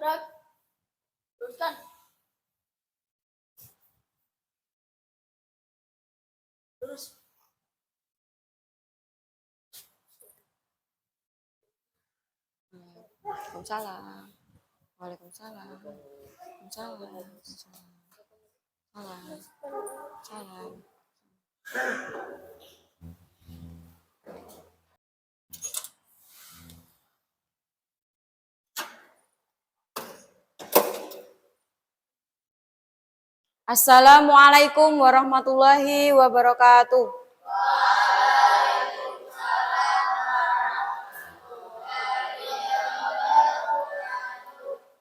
Gerak. Teruskan. Terus. Waalaikumsalam. Waalaikumsalam. Waalaikumsalam. Salam. Salam. Assalamualaikum warahmatullahi wabarakatuh.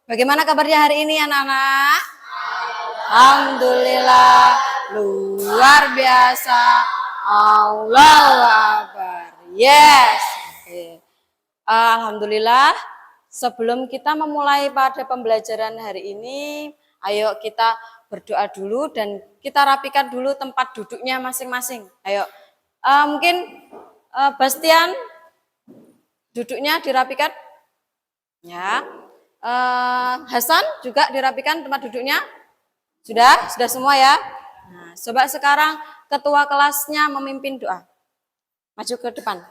Bagaimana kabarnya hari ini anak-anak? Alhamdulillah, luar biasa. Allahu Akbar. Yes. Okay. Alhamdulillah, sebelum kita memulai pada pembelajaran hari ini, ayo kita berdoa dulu dan kita rapikan dulu tempat duduknya masing-masing. Ayo, mungkin Bastian duduknya dirapikan, ya. Hasan juga dirapikan tempat duduknya, sudah semua ya. Nah, coba sekarang ketua kelasnya memimpin doa, maju ke depan.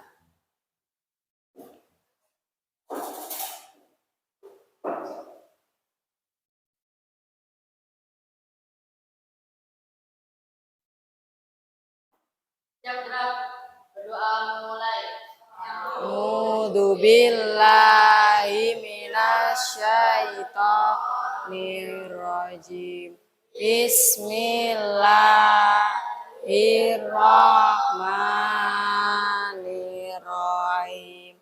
Siap gerak. Berdoa mulai. A'udzu billahi minasyaitonir rajim. Bismillahirrahmanirrahim.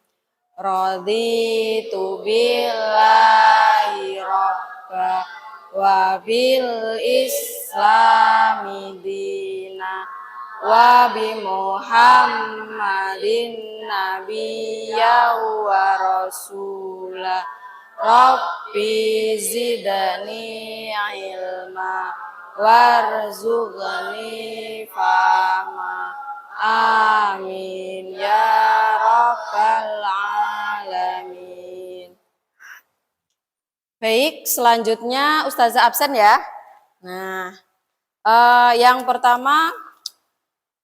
Raditu billahi rabba wa bil islami dina wa bi Muhammadin nabiyya wa rasulah. Rabbi zidni ilma warzuqni fahma. Amin ya rabbal alamin. Baik, selanjutnya Ustazah absen ya. Nah, yang pertama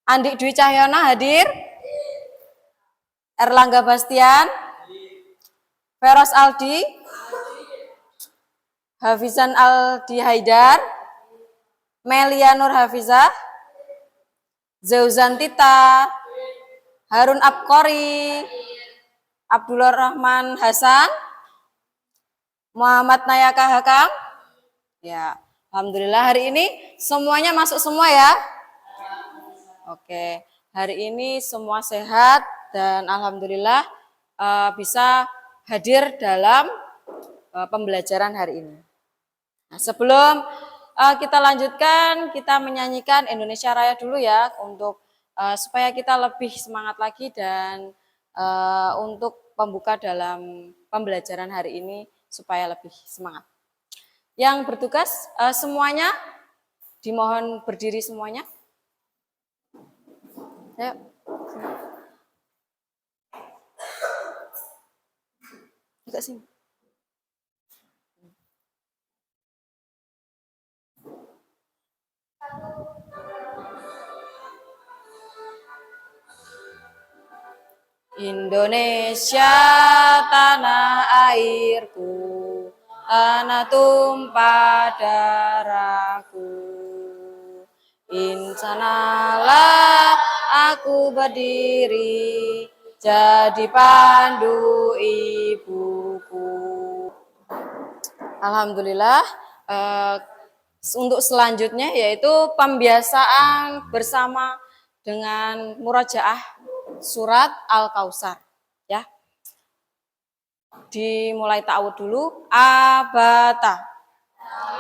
Andik Dwi Cahyana hadir. Erlangga Bastian. Feros Aldi. Hafizan Aldi Haidar. Melia Nur Hafizah. Zauzan Tita. Harun Abqori. Abdullah Rahman Hasan. Muhammad Nayaka Hakam. Ya, alhamdulillah hari ini semuanya masuk semua ya. Oke, hari ini semua sehat dan alhamdulillah bisa hadir dalam pembelajaran hari ini. Nah, sebelum kita lanjutkan, kita menyanyikan Indonesia Raya dulu ya untuk supaya kita lebih semangat lagi dan untuk pembuka dalam pembelajaran hari ini supaya lebih semangat. Yang bertugas semuanya dimohon berdiri semuanya. Ayo. Juga sini. Indonesia tanah airku, tanah tumpah darahku. Insanalah aku berdiri, jadi pandu ibuku. Alhamdulillah, untuk selanjutnya yaitu pembiasaan bersama dengan murojaah surat Al-Kautsar ya. Dimulai ta'awud dulu. Abata.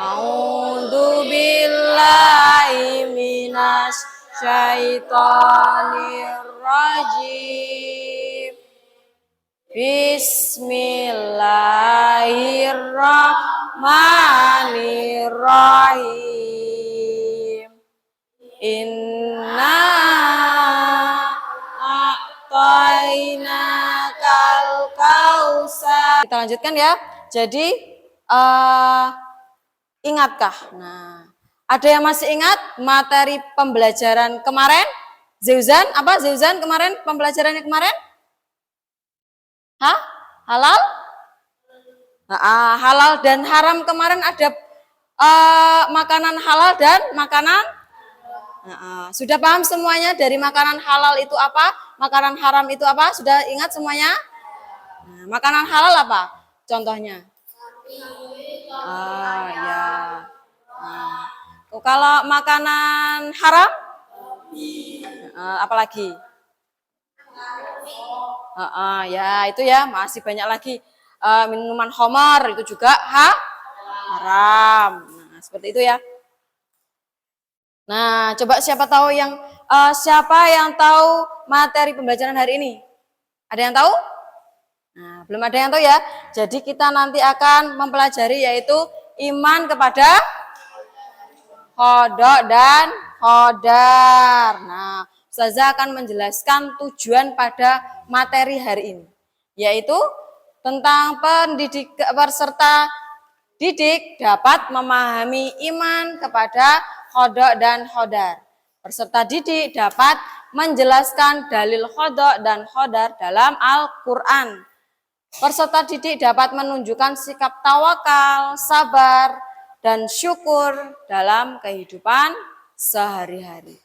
A'udzu billahi minasy syaitonir rajim. Bismillahirrahmanirrahim. Inna a'tainakal kautsar. Kita lanjutkan ya. Jadi ingatkah? Nah, ada yang masih ingat materi pembelajaran kemarin? Zeuzan, apa Zeuzan kemarin pembelajarannya kemarin? Hah? Halal? Halal dan haram kemarin ada makanan halal dan makanan sudah paham semuanya dari makanan halal itu apa? Makanan haram itu apa? Sudah ingat semuanya? Nah, makanan halal apa? Contohnya? Ya. Nah, kalau makanan haram? Apalagi? Ya itu ya masih banyak lagi. Minuman khamar itu juga haram. Nah, seperti itu ya. Nah, coba siapa yang tahu materi pembelajaran hari ini? Ada yang tahu? Nah, belum ada yang tahu ya. Jadi kita nanti akan mempelajari yaitu iman kepada qada dan qadar. Nah, Ustazah akan menjelaskan tujuan pada materi hari ini, yaitu tentang peserta didik dapat memahami iman kepada qada dan qadar. Peserta didik dapat menjelaskan dalil qada dan qadar dalam Al-Quran. Peserta didik dapat menunjukkan sikap tawakal, sabar, dan syukur dalam kehidupan sehari-hari.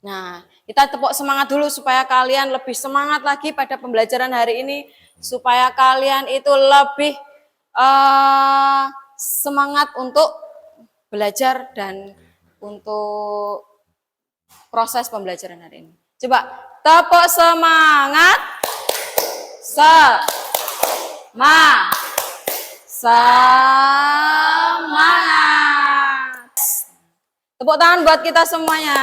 Nah, kita tepuk semangat dulu supaya kalian lebih semangat lagi pada pembelajaran hari ini, supaya kalian itu lebih semangat untuk belajar dan untuk proses pembelajaran hari ini. Coba tepuk semangat. Semangat. Tepuk tangan buat kita semuanya.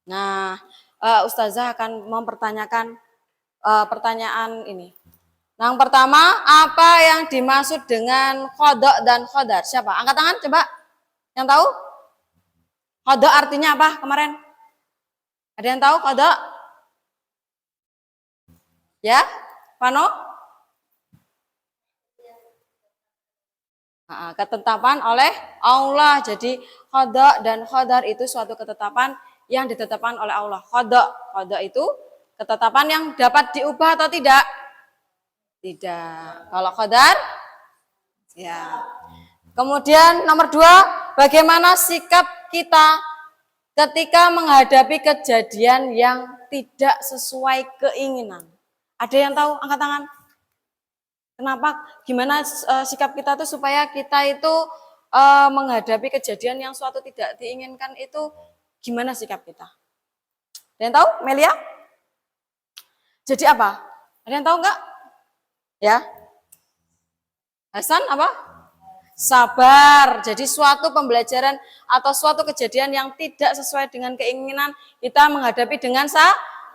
Nah, Ustazah akan mempertanyakan pertanyaan ini. Yang pertama, apa yang dimaksud dengan qada dan qadar? Siapa? Angkat tangan coba. Yang tahu? Qada artinya apa kemarin? Ada yang tahu qada? Ya? Pano? Ketetapan oleh Allah. Jadi qada dan qadar itu suatu ketetapan yang ditetapkan oleh Allah. Qada itu ketetapan yang dapat diubah atau tidak? Tidak. Kalau qadar? Ya. Kemudian nomor 2, bagaimana sikap kita ketika menghadapi kejadian yang tidak sesuai keinginan? Ada yang tahu? Angkat tangan. Kenapa? Gimana sikap kita tuh supaya kita itu menghadapi kejadian yang suatu tidak diinginkan itu gimana sikap kita? Ada yang tahu? Melia? Jadi apa? Ada yang tahu enggak? Ya. Hasan apa? Sabar. Jadi suatu pembelajaran atau suatu kejadian yang tidak sesuai dengan keinginan, kita menghadapi dengan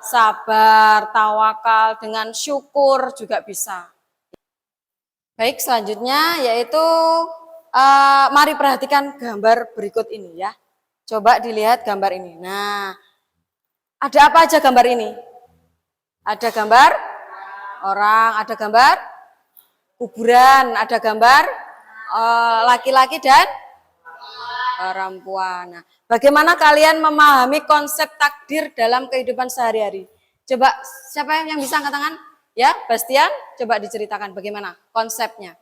sabar, tawakal, dengan syukur juga bisa. Baik, selanjutnya yaitu mari perhatikan gambar berikut ini ya. Coba dilihat gambar ini. Nah, ada apa aja gambar ini? Ada gambar orang, ada gambar kuburan, ada gambar laki-laki dan perempuan. Nah, bagaimana kalian memahami konsep takdir dalam kehidupan sehari-hari? Coba siapa yang bisa angkat tangan? Ya, Bastian, coba diceritakan bagaimana konsepnya.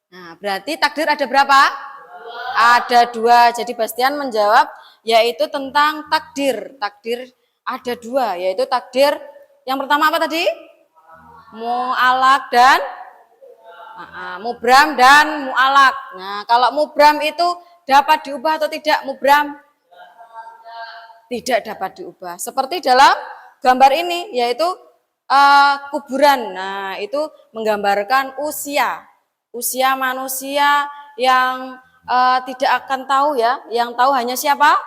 Nah, berarti takdir ada berapa? Ada 2. Jadi Bastian menjawab yaitu tentang takdir. Takdir ada 2, yaitu takdir yang pertama apa tadi? Mu'alak dan mubram dan mu'alak. Nah, kalau mubram itu dapat diubah atau tidak? Mubram tidak dapat diubah. Seperti dalam gambar ini yaitu kuburan. Nah, itu menggambarkan usia manusia yang tidak akan tahu ya. Yang tahu hanya siapa?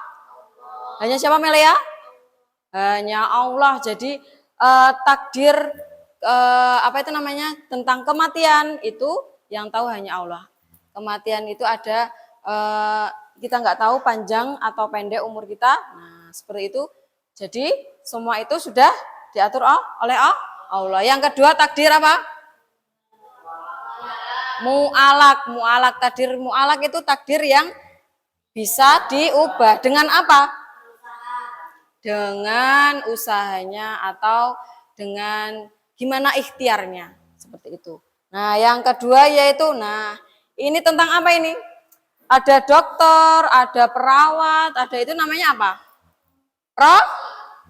Hanya siapa, Melia? Hanya Allah. Jadi takdir apa itu namanya tentang kematian itu yang tahu hanya Allah. kematian itu ada kita nggak tahu panjang atau pendek umur kita. Nah, seperti itu. Jadi semua itu sudah diatur oleh Allah. Yang kedua takdir apa? Mu'alak takdir mu'alak itu takdir yang bisa diubah dengan apa? Dengan usahanya atau dengan gimana ikhtiarnya, seperti itu. Nah, yang kedua yaitu, nah ini tentang apa ini? Ada dokter, ada perawat, ada itu namanya apa?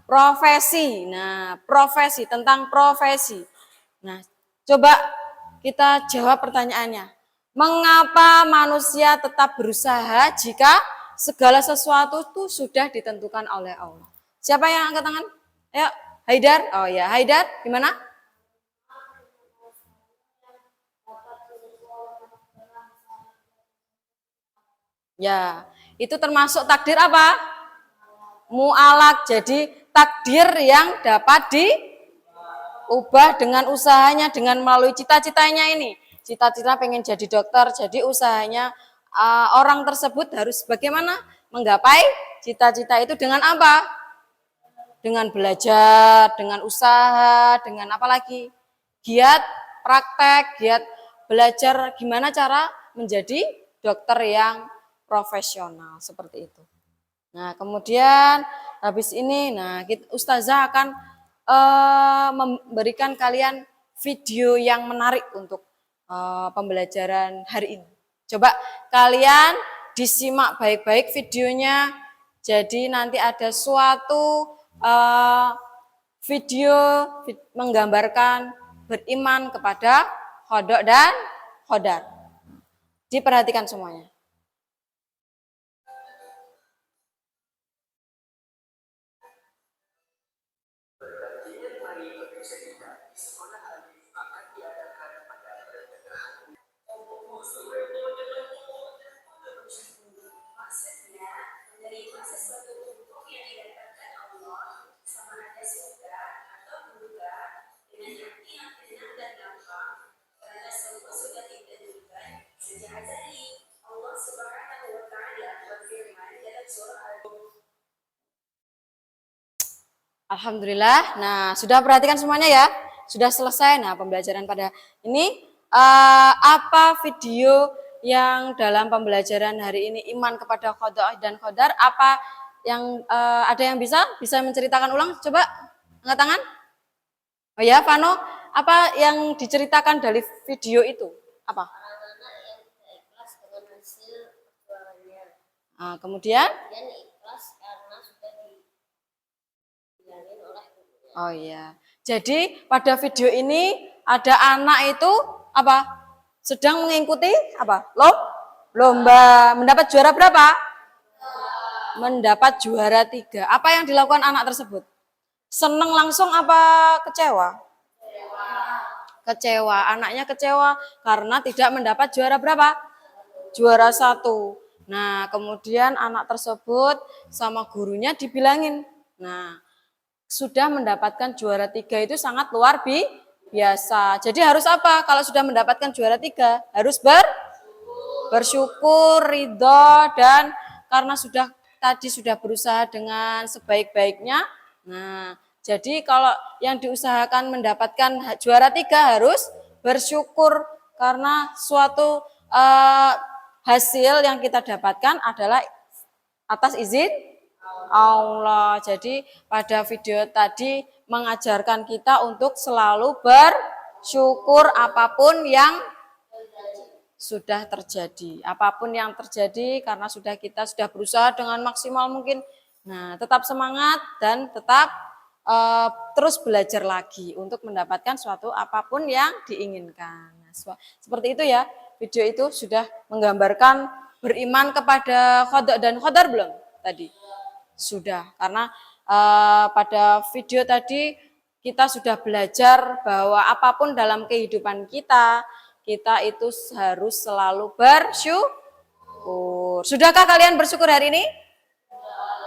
Profesi. Nah, profesi, tentang profesi. Nah, coba kita jawab pertanyaannya. Mengapa manusia tetap berusaha jika segala sesuatu itu sudah ditentukan oleh Allah? Siapa yang angkat tangan? Ayo, Haidar. Oh ya, Haidar, gimana? Ya, itu termasuk takdir apa? Mu'alak. Jadi takdir yang dapat diubah dengan usahanya, dengan melalui cita-citanya ini. Cita-cita pengen jadi dokter, jadi usahanya orang tersebut harus bagaimana menggapai cita-cita itu dengan apa? Dengan belajar, dengan usaha, dengan apa lagi? Giat praktek, giat belajar gimana cara menjadi dokter yang profesional, seperti itu. Nah, kemudian habis ini, nah Ustazah akan memberikan kalian video yang menarik untuk pembelajaran hari ini. Coba kalian disimak baik-baik videonya. Jadi nanti ada suatu video menggambarkan beriman kepada Khodok dan Khodar. Diperhatikan semuanya. Alhamdulillah. Nah, sudah perhatikan semuanya ya? Sudah selesai. Nah, pembelajaran pada ini apa video yang dalam pembelajaran hari ini iman kepada Khodok dan Khodar? Apa yang ada yang bisa menceritakan ulang? Coba angkat tangan. Oh ya, Vano, apa yang diceritakan dari video itu? Apa? Anak-anak yang tidak ikhlas dengan hasil perjuangannya. Kemudian? Dan ikhlas karena sudah dibilangin oleh gurunya. Oh iya. Jadi pada video ini ada anak itu apa? Sedang mengikuti apa? Lomba. Mendapat juara berapa? Mendapat juara 3. Apa yang dilakukan anak tersebut? Seneng langsung apa kecewa? Kecewa. Anaknya kecewa karena tidak mendapat juara berapa? Juara 1. Nah, kemudian anak tersebut sama gurunya dibilangin. Nah, sudah mendapatkan juara 3 itu sangat luar biasa. Jadi harus apa? Kalau sudah mendapatkan juara 3, harus bersyukur, ridho, dan karena tadi sudah berusaha dengan sebaik-baiknya. Nah, jadi kalau yang diusahakan mendapatkan juara 3 harus bersyukur karena suatu hasil yang kita dapatkan adalah atas izin Allah. Jadi pada video tadi mengajarkan kita untuk selalu bersyukur apapun yang sudah terjadi. Apapun yang terjadi karena kita sudah berusaha dengan maksimal mungkin. Nah, tetap semangat dan tetap terus belajar lagi untuk mendapatkan suatu apapun yang diinginkan. Nah, seperti itu ya. Video itu sudah menggambarkan beriman kepada Khodok dan Khodar belum tadi? Sudah, karena pada video tadi kita sudah belajar bahwa apapun dalam kehidupan kita itu harus selalu bersyukur. Sudahkah kalian bersyukur hari ini?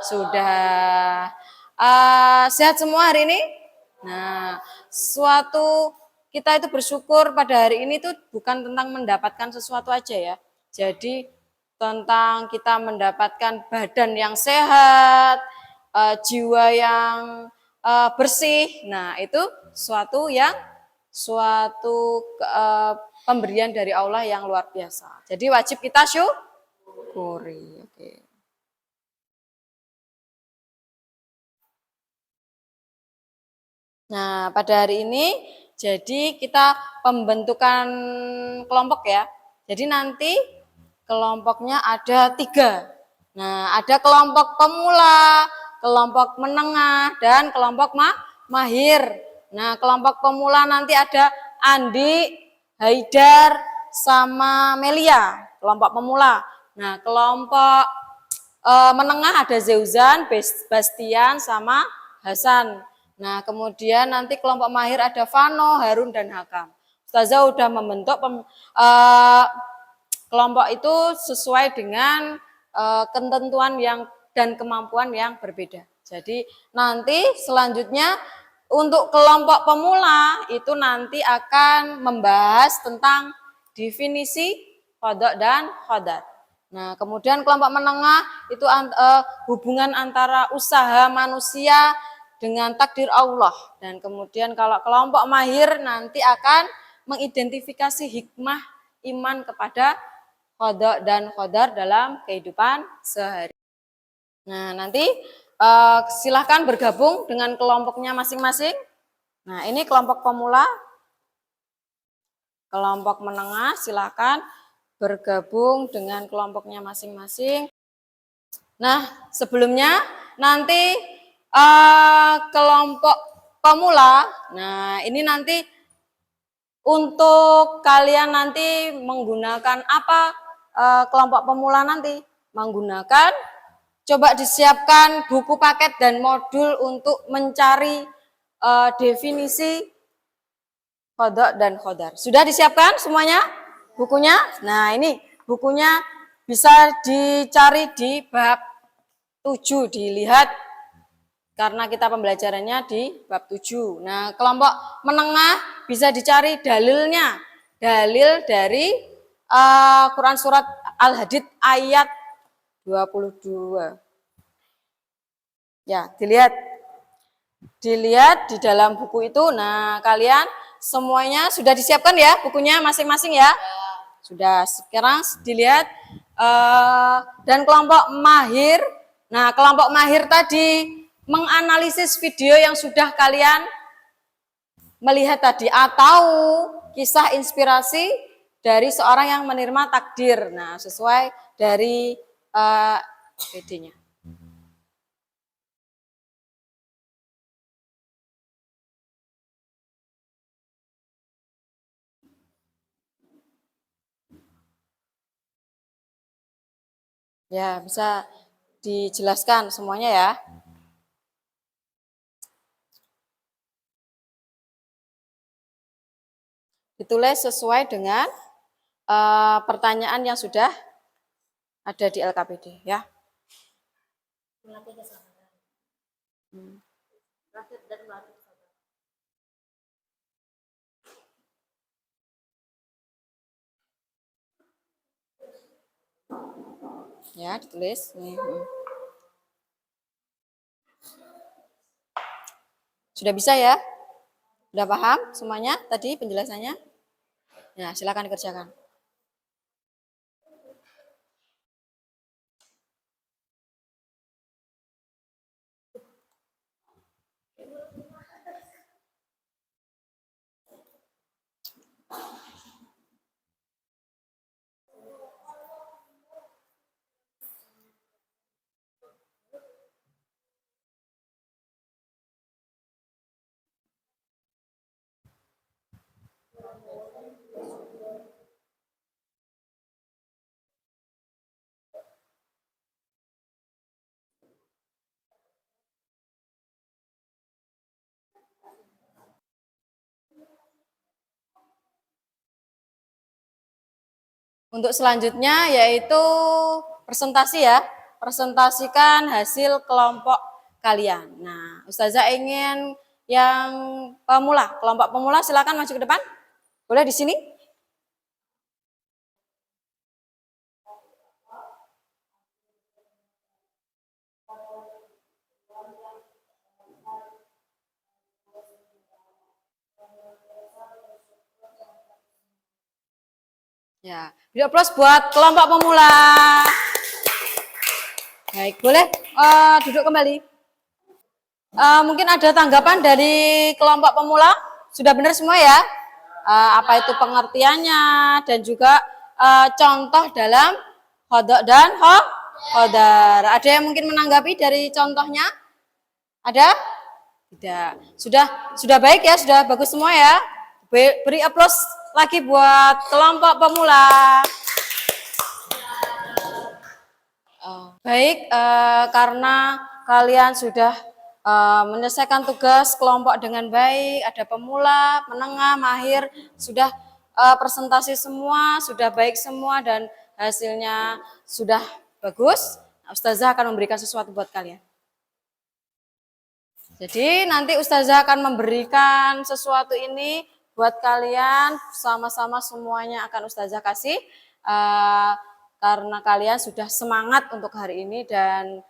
Sudah. Sehat semua hari ini? Nah, kita itu bersyukur pada hari ini tuh bukan tentang mendapatkan sesuatu aja ya. Jadi tentang kita mendapatkan badan yang sehat, jiwa yang bersih. Nah, itu suatu pemberian dari Allah yang luar biasa. Jadi wajib kita syukuri. Oke. Nah, pada hari ini jadi kita pembentukan kelompok ya. Jadi nanti kelompoknya ada 3. Nah, ada kelompok pemula, kelompok menengah, dan kelompok mahir. Nah, kelompok pemula nanti ada Andi, Haidar, sama Melia, kelompok pemula. Nah, kelompok menengah ada Zeuzan, Bastian, sama Hasan. Nah, kemudian nanti kelompok mahir ada Vano, Harun, dan Hakam. Ustazah udah membentuk kelompok itu sesuai dengan ketentuan dan kemampuan yang berbeda. Jadi nanti selanjutnya untuk kelompok pemula itu nanti akan membahas tentang definisi qada dan qadar. Nah, kemudian kelompok menengah itu hubungan antara usaha manusia dengan takdir Allah. Dan kemudian kalau kelompok mahir nanti akan mengidentifikasi hikmah iman kepada qada dan qadar dalam kehidupan sehari. Nah, nanti silahkan bergabung dengan kelompoknya masing-masing. Nah, ini kelompok pemula. Kelompok menengah silahkan bergabung dengan kelompoknya masing-masing. Nah, sebelumnya nanti kelompok pemula, nah ini nanti untuk kalian nanti menggunakan apa kelompok pemula nanti? Menggunakan, coba disiapkan buku paket dan modul untuk mencari definisi qada dan qadar. Sudah disiapkan semuanya bukunya? Nah, ini bukunya bisa dicari di bab 7, dilihat karena kita pembelajarannya di bab 7. Nah, kelompok menengah bisa dicari dalilnya. Dalil dari Quran surat Al-Hadid ayat 22. Ya, dilihat di dalam buku itu. Nah, kalian semuanya sudah disiapkan ya bukunya masing-masing ya? Sudah. Sekarang dilihat dan kelompok mahir. Nah, kelompok mahir tadi menganalisis video yang sudah kalian melihat tadi atau kisah inspirasi dari seorang yang menerima takdir. Nah, sesuai dari PD-nya. Ya, bisa dijelaskan semuanya ya. Ditulis sesuai dengan pertanyaan yang sudah ada di LKPD ya. Ya, ditulis. Sudah bisa ya? Sudah paham semuanya tadi penjelasannya? Nah, silakan dikerjakan. Untuk selanjutnya yaitu presentasi ya. Presentasikan hasil kelompok kalian. Nah, Ustazah ingin yang pemula, kelompok pemula silakan maju ke depan. Boleh di sini? Ya, beri aplaus buat kelompok pemula. Baik, boleh duduk kembali. Mungkin ada tanggapan dari kelompok pemula? Sudah benar semua ya? Apa itu pengertiannya dan juga contoh dalam khodok dan khodar. Ada yang mungkin menanggapi dari contohnya? Ada? Tidak. Sudah baik ya, sudah bagus semua ya. Beri aplaus lagi buat kelompok pemula. Baik, karena kalian sudah menyelesaikan tugas kelompok dengan baik, ada pemula, menengah, mahir, sudah presentasi semua, sudah baik semua dan hasilnya sudah bagus. Ustazah akan memberikan sesuatu buat kalian. Jadi nanti Ustazah akan memberikan sesuatu ini buat kalian, sama-sama semuanya akan Ustazah kasih. Karena kalian sudah semangat untuk hari ini dan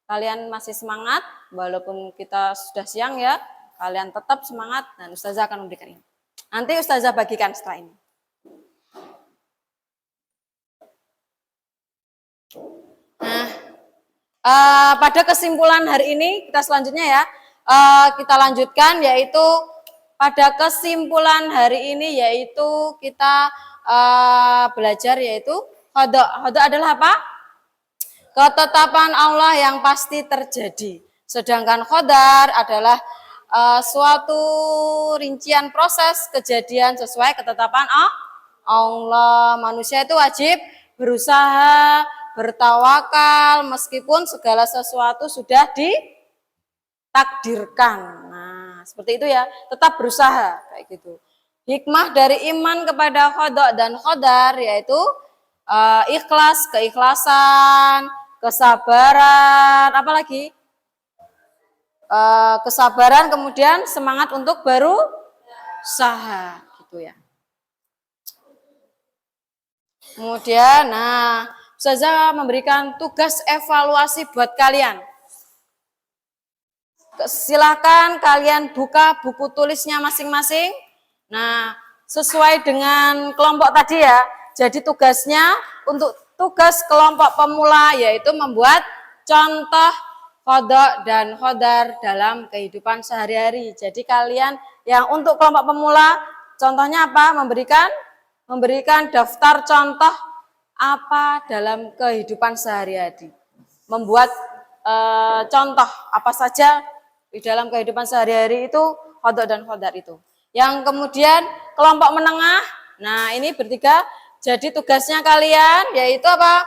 kalian masih semangat, walaupun kita sudah siang ya, kalian tetap semangat dan Ustazah akan memberikan ini. Nanti Ustazah bagikan setelah ini. Nah, pada kesimpulan hari ini kita selanjutnya ya, kita lanjutkan yaitu pada kesimpulan hari ini yaitu kita belajar yaitu khodok. Khodok adalah apa? Ketetapan Allah yang pasti terjadi. Sedangkan khodar adalah suatu rincian proses kejadian sesuai ketetapan Allah. Manusia itu wajib berusaha, bertawakal meskipun segala sesuatu sudah ditakdirkan. Nah, seperti itu ya, tetap berusaha kayak gitu. Hikmah dari iman kepada khodok dan khodar yaitu ikhlas, keikhlasan, kesabaran, apalagi kesabaran, kemudian semangat untuk berusaha gitu ya. Kemudian, nah, Ustazah memberikan tugas evaluasi buat kalian. Silakan kalian buka buku tulisnya masing-masing. Nah, sesuai dengan kelompok tadi ya. Jadi tugasnya untuk tugas kelompok pemula yaitu membuat contoh khodok dan khodar dalam kehidupan sehari-hari. Jadi kalian yang untuk kelompok pemula contohnya apa? Memberikan daftar contoh apa dalam kehidupan sehari-hari. Membuat contoh apa saja di dalam kehidupan sehari-hari itu khodok dan khodar itu. Yang kemudian kelompok menengah, nah ini bertiga, jadi tugasnya kalian yaitu apa?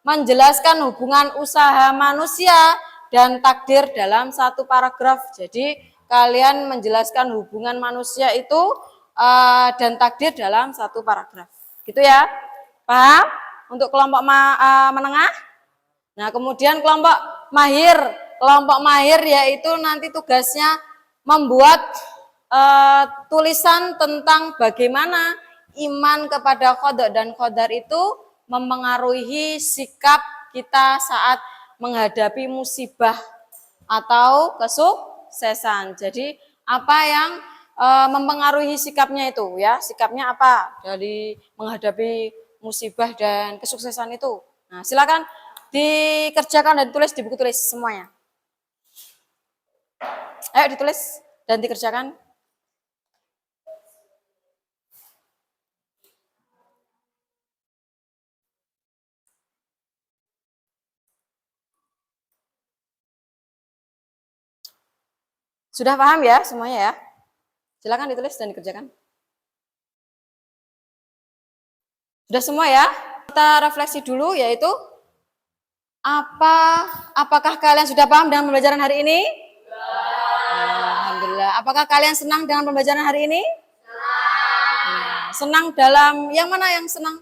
Menjelaskan hubungan usaha manusia dan takdir dalam satu paragraf. Jadi kalian menjelaskan hubungan manusia itu dan takdir dalam satu paragraf. Gitu ya, paham? Untuk kelompok menengah. Nah kemudian kelompok mahir. Kelompok mahir yaitu nanti tugasnya membuat tulisan tentang bagaimana iman kepada khodok dan khodar itu mempengaruhi sikap kita saat menghadapi musibah atau kesuksesan. Jadi apa yang mempengaruhi sikapnya itu ya, sikapnya apa dari menghadapi musibah dan kesuksesan itu. Nah, silakan dikerjakan dan ditulis di buku tulis semuanya. Ayo ditulis dan dikerjakan. Sudah paham ya semuanya ya? Silakan ditulis dan dikerjakan. Sudah semua ya? Kita refleksi dulu yaitu apakah kalian sudah paham dengan pembelajaran hari ini? Alhamdulillah. Apakah kalian senang dengan pembelajaran hari ini? Senang dalam yang mana yang senang?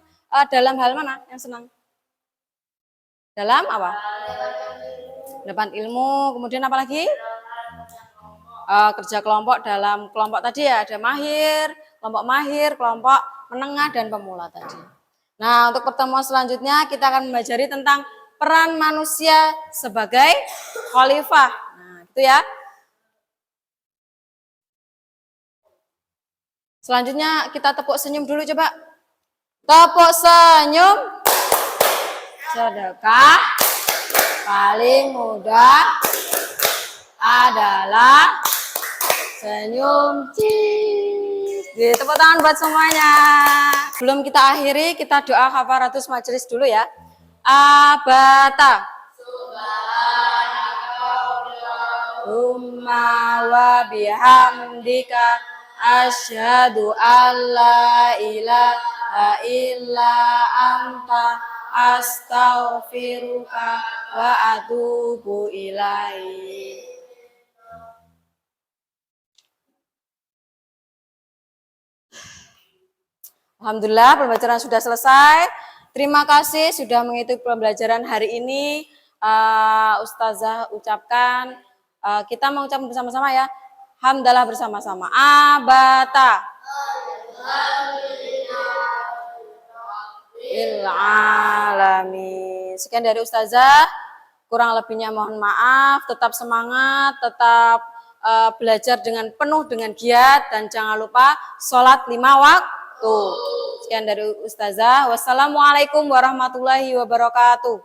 Dalam hal mana yang senang? Dalam apa? Dapat ilmu. Kemudian apa lagi? Kerja kelompok dalam kelompok tadi ya, ada kelompok mahir, kelompok menengah dan pemula tadi. Nah, untuk pertemuan selanjutnya kita akan mempelajari tentang peran manusia sebagai khalifah. Nah, itu ya. Selanjutnya kita tepuk senyum dulu coba. Tepuk senyum. Sedekah paling mudah adalah senyum. Tepuk tangan buat semuanya. Sebelum kita akhiri, kita doa kafaratus majelis dulu ya. Abata. Subhanakallahumma wa bihamdika asyhadu an la ilaha illa anta astaghfiruka wa atubu ilaik. Alhamdulillah pembelajaran sudah selesai. Terima kasih sudah mengikuti pembelajaran hari ini. Ustazah ucapkan, kita mau ucapkan bersama-sama ya. Hamdalah bersama-sama. Abata. Alamin. Sekian dari Ustazah. Kurang lebihnya mohon maaf. Tetap semangat, tetap belajar dengan penuh dengan giat dan jangan lupa sholat 5 waktu. Sekian dari Ustazah. Wassalamualaikum warahmatullahi wabarakatuh.